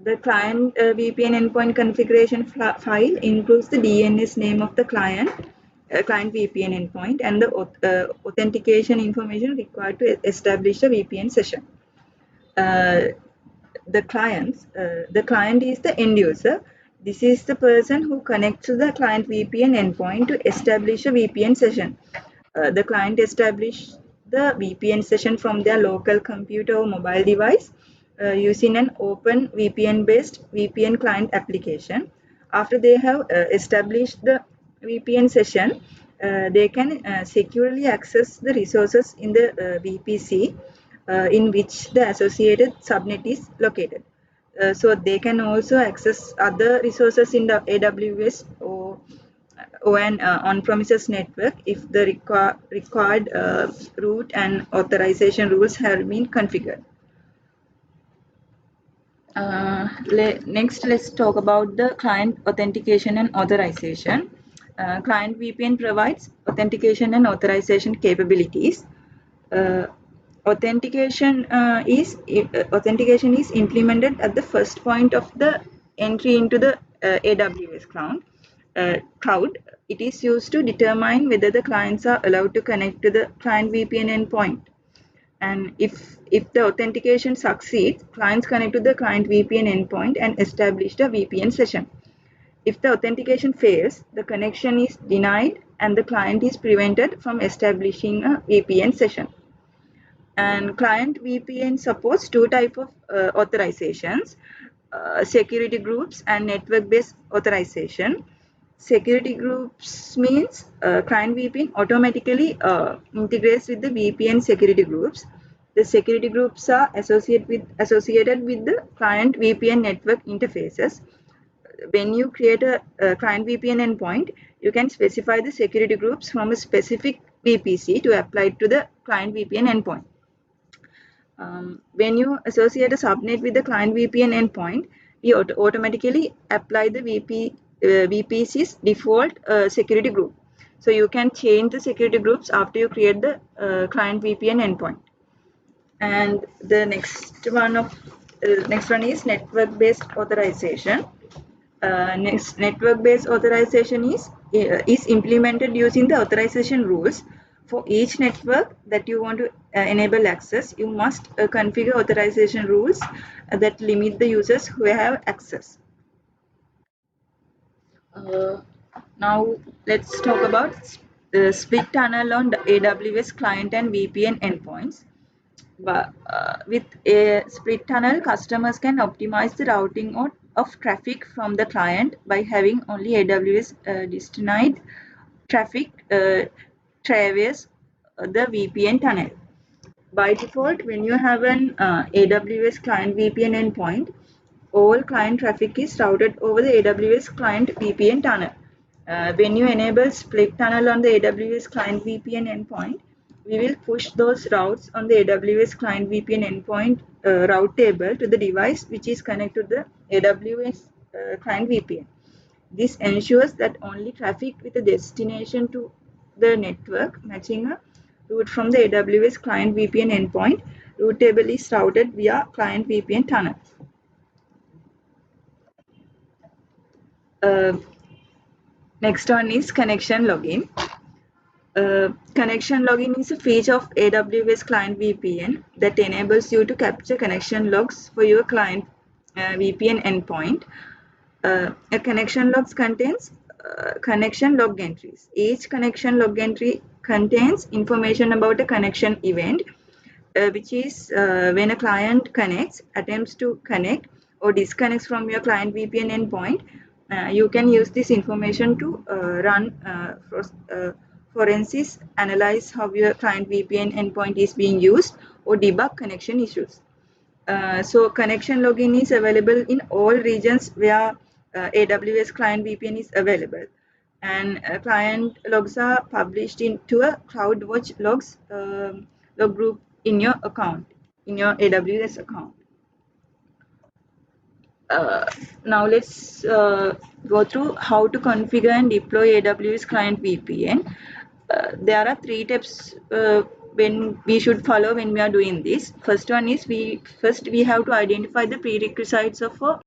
The client VPN endpoint configuration file includes the DNS name of the client, client VPN endpoint, and the authentication information required to establish a VPN session. The client is the end user. This is the person who connects to the client VPN endpoint to establish a VPN session. The client establishes the VPN session from their local computer or mobile device using an open VPN based VPN client application. After they have established the VPN session, they can securely access the resources in the VPC in which the associated subnet is located. So they can also access other resources in the AWS or an on-premises network if the required root and authorization rules have been configured. Next, let's talk about the client authentication and authorization. Client VPN provides authentication and authorization capabilities. Uh, authentication is implemented at the first point of the entry into the AWS cloud. It is used to determine whether the clients are allowed to connect to the client VPN endpoint. And if the authentication succeeds, clients connect to the client VPN endpoint and establish the VPN session. If the authentication fails, the connection is denied and the client is prevented from establishing a VPN session. And client VPN supports two types of authorizations, security groups and network-based authorization. Security groups means client VPN automatically integrates with the VPN security groups. The security groups are associated with the client VPN network interfaces. When you create a client VPN endpoint, you can specify the security groups from a specific VPC to apply it to the client VPN endpoint. When you associate a subnet with the client VPN endpoint, we automatically apply the VPC's default security group. So you can change the security groups after you create the client VPN endpoint. And the next one is network-based authorization. Network-based authorization is implemented using the authorization rules. For each network that you want to enable access, you must configure authorization rules that limit the users who have access. Now let's talk about split tunnel on the AWS client and VPN endpoints. With a split tunnel, customers can optimize the routing of traffic from the client by having only AWS destined traffic traverse the VPN tunnel. By default, when you have an AWS client VPN endpoint, all client traffic is routed over the AWS client VPN tunnel. When you enable split tunnel on the AWS client VPN endpoint, we will push those routes on the AWS client VPN endpoint route table to the device which is connected to the AWS client VPN. This ensures that only traffic with a destination to the network matching a route from the AWS client VPN endpoint route table is routed via client VPN tunnel. Uh, Next one is connection login. Connection login is a feature of AWS Client VPN that enables you to capture connection logs for your client VPN endpoint. A connection logs contains connection log entries. Each connection log entry contains information about a connection event, which is when a client connects, attempts to connect, or disconnects from your client VPN endpoint. You can use this information to run forensics, analyze how your client VPN endpoint is being used, or debug connection issues. So connection login is available in all regions where AWS client VPN is available, and client logs are published into a CloudWatch logs log group in your account, in your AWS account. Now let's go through how to configure and deploy AWS client VPN. There are three steps when we should follow when we are doing this. First one is we have to identify the prerequisites of a